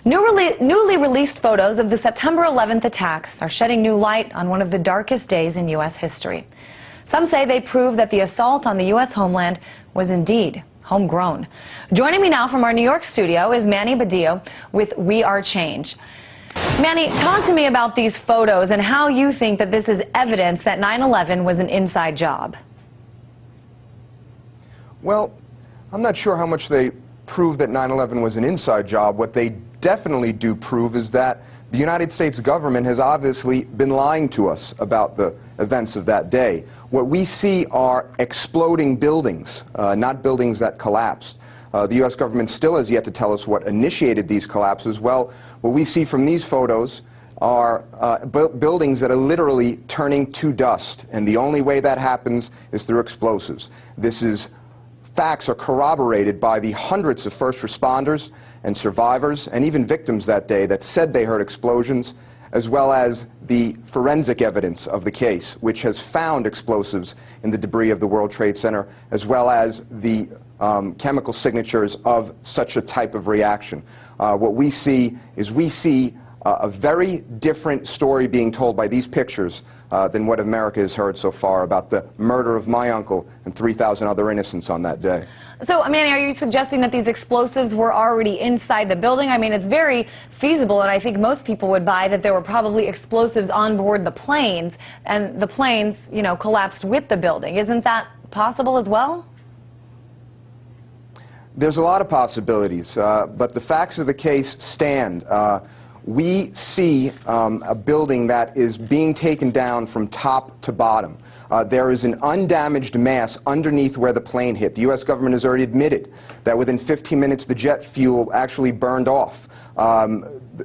Newly released photos of the September 11th attacks are shedding new light on one of the darkest days in U.S. history. Some say they prove that the assault on the U.S. homeland was indeed homegrown. Joining me now from our New York studio is Manny Badillo with We Are Change. Manny, talk to me about these photos and how you think that this is evidence that 9/11 was an inside job. Well, I'm not sure how much they prove that 9/11 was an inside job. What they definitely do prove is that the United States government has obviously been lying to us about the events of that day. What we see are exploding buildings, not buildings that collapsed. The U.S. government still has yet to tell us what initiated these collapses. Well, what we see from these photos are buildings that are literally turning to dust, and the only way that happens is through explosives. Facts are corroborated by the hundreds of first responders and survivors and even victims that day that said they heard explosions, as well as the forensic evidence of the case, which has found explosives in the debris of the World Trade Center, as well as the chemical signatures of such a type of reaction. What we see is a very different story being told by these pictures than what America has heard so far about the murder of my uncle and 3,000 other innocents on that day. So, Manny, are you suggesting that these explosives were already inside the building? I mean, it's very feasible, and I think most people would buy that there were probably explosives on board the planes, and the planes, you know, collapsed with the building. Isn't that possible as well? There's a lot of possibilities, but the facts of the case stand. We see a building that is being taken down from top to bottom. There is an undamaged mass underneath where the plane hit. The U.S. government has already admitted that within 15 minutes the jet fuel actually burned off.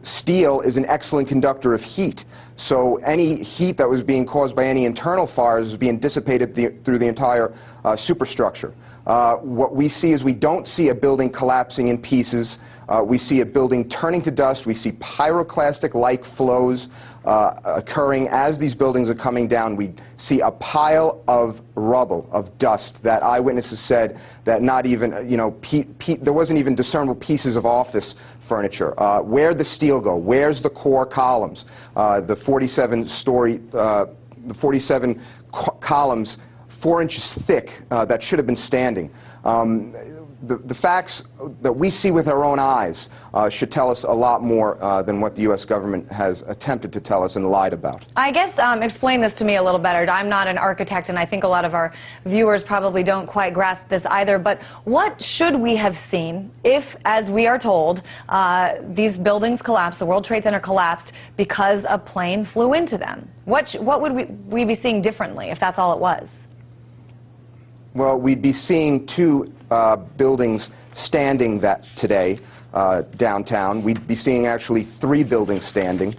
Steel is an excellent conductor of heat, so any heat that was being caused by any internal fires is being dissipated through the entire superstructure. What we see is we don't see a building collapsing in pieces. We see a building turning to dust. We see pyroclastic-like flows occurring as these buildings are coming down. We see a pile of rubble, of dust, that eyewitnesses said that not even, there wasn't even discernible pieces of office furniture. Where'd the steel go? Where's the core columns? The 47 columns 4 inches thick that should have been standing. The facts that we see with our own eyes should tell us a lot more than what the U.S. government has attempted to tell us and lied about. I guess explain this to me a little better. I'm not an architect, and I think a lot of our viewers probably don't quite grasp this either, but what should we have seen if, as we are told, these buildings collapsed, the World Trade Center collapsed because a plane flew into them? What would we be seeing differently if that's all it was? Well, we'd be seeing two buildings standing today downtown. We'd be seeing actually 3 buildings standing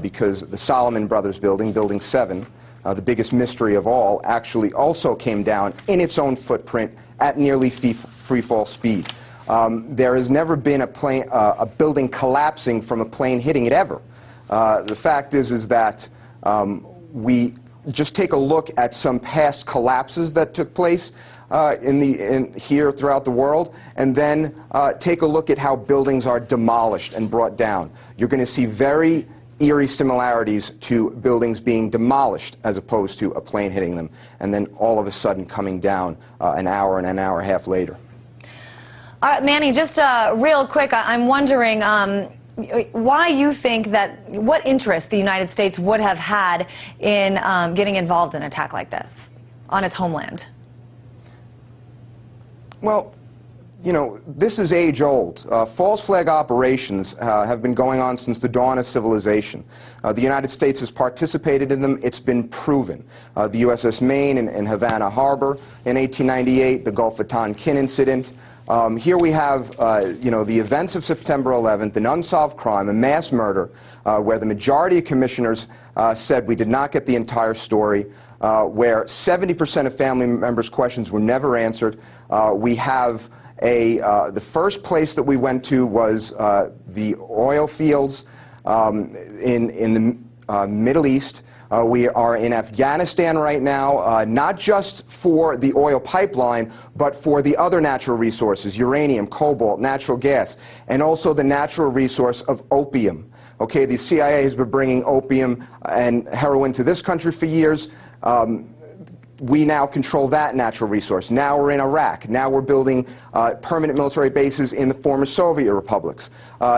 because the Solomon Brothers building, Building 7, the biggest mystery of all, actually also came down in its own footprint at nearly free fall speed. There has never been a building collapsing from a plane hitting it ever. The fact is that we just take a look at some past collapses that took place here throughout the world, and then take a look at how buildings are demolished and brought down. You're going to see very eerie similarities to buildings being demolished as opposed to a plane hitting them, and then all of a sudden coming down an hour and a half later. All right, Manny, just real quick, I'm wondering why you think what interest the United States would have had in getting involved in an attack like this on its homeland. Well, this is age-old. False flag operations have been going on since the dawn of civilization. The United States has participated in them. It's been proven. The USS Maine in Havana Harbor in 1898, the Gulf of Tonkin incident. Here we have, the events of September 11th, an unsolved crime, a mass murder, where the majority of commissioners said we did not get the entire story, where 70% of family members' questions were never answered. We have the first place that we went to was the oil fields in the Middle East. We are in Afghanistan right now, not just for the oil pipeline, but for the other natural resources, uranium, cobalt, natural gas, and also the natural resource of opium. Okay, the CIA has been bringing opium and heroin to this country for years. We now control that natural resource. Now we're in Iraq. Now we're building permanent military bases in the former Soviet republics.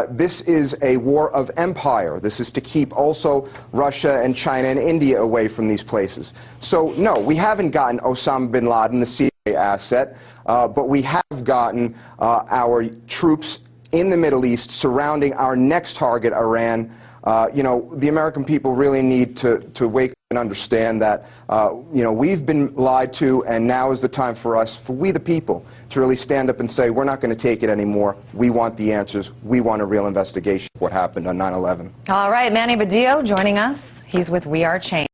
This is a war of empire. This is to keep also Russia and China and India away from these places. So no, we haven't gotten Osama bin Laden, the CIA asset, but we have gotten our troops in the Middle East surrounding our next target, Iran. You know, the American people really need to wake up and understand that, you know, we've been lied to, and now is the time for us, for we the people, to really stand up and say, we're not going to take it anymore. We want the answers. We want a real investigation of what happened on 9/11. All right, Manny Badillo joining us. He's with We Are Change.